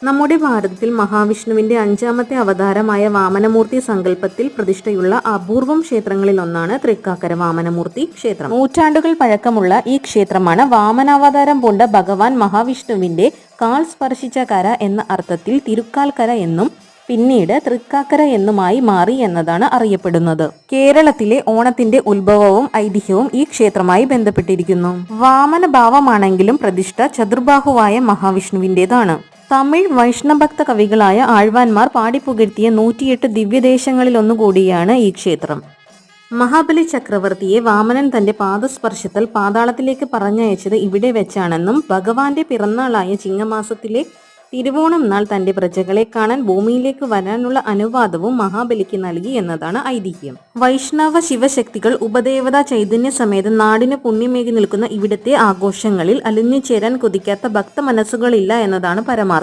നമ്മുടെ ഭാരതത്തിൽ മഹാവിഷ്ണുവിന്റെ അഞ്ചാമത്തെ അവതാരമായ വാമനമൂർത്തി സങ്കല്പത്തിൽ പ്രതിഷ്ഠയുള്ള അപൂർവം ക്ഷേത്രങ്ങളിലൊന്നാണ് തൃക്കാക്കര വാമനമൂർത്തി ക്ഷേത്രം. നൂറ്റാണ്ടുകൾ പഴക്കമുള്ള ഈ ക്ഷേത്രമാണ് വാമനാവതാരം പൂണ്ട ഭഗവാൻ മഹാവിഷ്ണുവിന്റെ കാൽ സ്പർശിച്ച കര എന്ന അർത്ഥത്തിൽ തിരുക്കാൽക്കര എന്നും പിന്നീട് തൃക്കാക്കര എന്നുമായി മാറി എന്നതാണ് അറിയപ്പെടുന്നത്. കേരളത്തിലെ ഓണത്തിന്റെ ഉത്ഭവവും ഐതിഹ്യവും ഈ ക്ഷേത്രമായി ബന്ധപ്പെട്ടിരിക്കുന്നു. വാമന ഭാവമാണെങ്കിലും പ്രതിഷ്ഠ ചതുർബാഹുവായ മഹാവിഷ്ണുവിന്റേതാണ്. തമിഴ് വൈഷ്ണവഭക്ത കവികളായ ആഴ്വാൻമാർ പാടിപ്പുകഴ്ത്തിയ 108 ദിവ്യദേശങ്ങളിലൊന്നുകൂടിയാണ് ഈ ക്ഷേത്രം. മഹാബലി ചക്രവർത്തിയെ വാമനൻ തന്റെ പാദസ്പർശത്താൽ പാതാളത്തിലേക്ക് പറഞ്ഞയച്ചത് ഇവിടെ വെച്ചാണെന്നും ഭഗവാന്റെ പിറന്നാളായ ചിങ്ങമാസത്തിലെ തിരുവോണം നാൾ തന്റെ പ്രജകളെ കാണാൻ ഭൂമിയിലേക്ക് വരാനുള്ള അനുവാദവും മഹാബലിക്ക് നൽകി എന്നതാണ് ഐതിഹ്യം. വൈഷ്ണവ ശിവശക്തികൾ ഉപദേവതാ ചൈതന്യ സമേതം നാടിന് പുണ്യമേകി നിൽക്കുന്ന ഇവിടുത്തെ ആഘോഷങ്ങളിൽ അലിഞ്ഞു ചേരാൻ കൊതിക്കാത്ത ഭക്ത മനസ്സുകളില്ല എന്നതാണ് പരമാർത്ഥം.